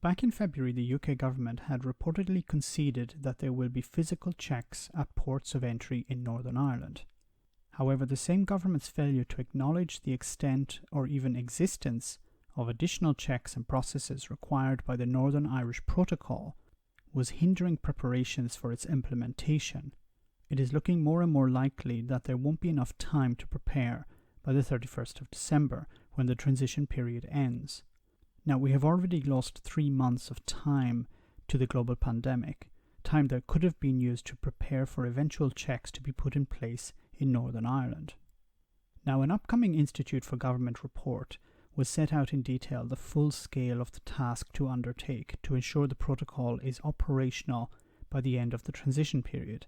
Back in February, the UK government had reportedly conceded that there will be physical checks at ports of entry in Northern Ireland. However, the same government's failure to acknowledge the extent or even existence of additional checks and processes required by the Northern Irish Protocol was hindering preparations for its implementation. It is looking more and more likely that there won't be enough time to prepare by the 31st of December, when the transition period ends. Now, we have already lost 3 months of time to the global pandemic, time that could have been used to prepare for eventual checks to be put in place in Northern Ireland. Now, an upcoming Institute for Government report will set out in detail the full scale of the task to undertake to ensure the protocol is operational by the end of the transition period.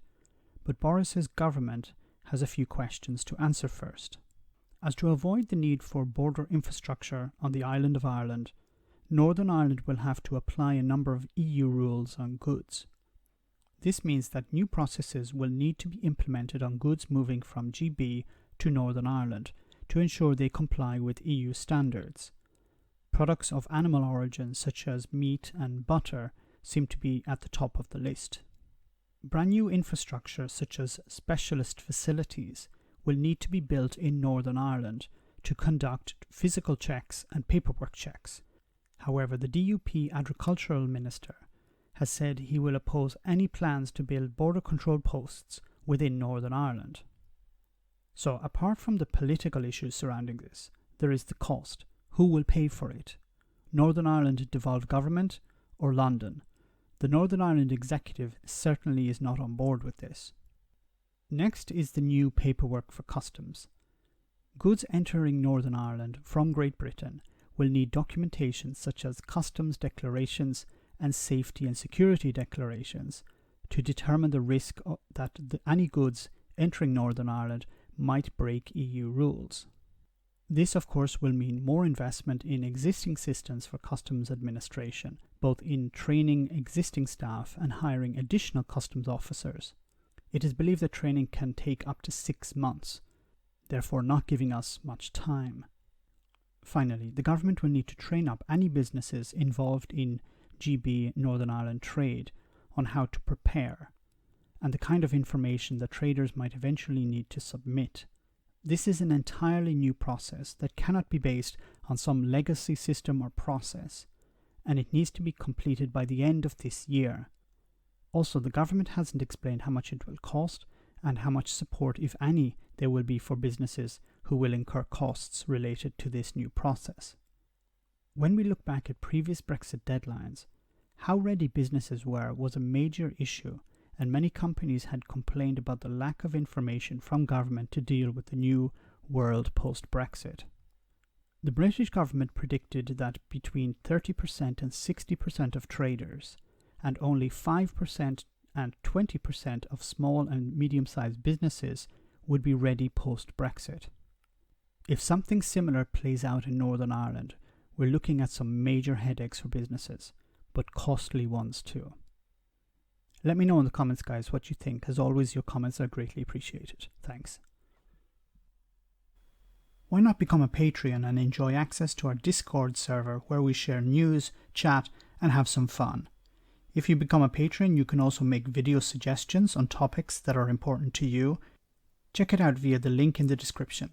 But Boris's government has a few questions to answer first. As to avoid the need for border infrastructure on the island of Ireland, Northern Ireland will have to apply a number of EU rules on goods. This means that new processes will need to be implemented on goods moving from GB to Northern Ireland to ensure they comply with EU standards. Products of animal origin such as meat and butter seem to be at the top of the list. Brand new infrastructure such as specialist facilities will need to be built in Northern Ireland to conduct physical checks and paperwork checks. However, the DUP Agricultural Minister has said he will oppose any plans to build border control posts within Northern Ireland. So, apart from the political issues surrounding this, there is the cost. Who will pay for it? Northern Ireland devolved government or London? The Northern Ireland executive certainly is not on board with this. Next is the new paperwork for customs. Goods entering Northern Ireland from Great Britain will need documentation such as customs declarations and safety and security declarations to determine the risk that any goods entering Northern Ireland might break EU rules. This, of course, will mean more investment in existing systems for customs administration, both in training existing staff and hiring additional customs officers. It is believed that training can take up to 6 months, therefore not giving us much time. Finally, the government will need to train up any businesses involved in GB Northern Ireland trade on how to prepare and the kind of information that traders might eventually need to submit. This is an entirely new process that cannot be based on some legacy system or process, and it needs to be completed by the end of this year. Also, the government hasn't explained how much it will cost and how much support, if any, there will be for businesses who will incur costs related to this new process. When we look back at previous Brexit deadlines, how ready businesses were was a major issue, and many companies had complained about the lack of information from government to deal with the new world post-Brexit. The British government predicted that between 30% and 60% of traders and only 5% and 20% of small and medium-sized businesses would be ready post-Brexit. If something similar plays out in Northern Ireland, we're looking at some major headaches for businesses, but costly ones too. Let me know in the comments, guys, what you think. As always, your comments are greatly appreciated. Thanks. Why not become a Patreon and enjoy access to our Discord server where we share news, chat, and have some fun? If you become a patron, you can also make video suggestions on topics that are important to you. Check it out via the link in the description.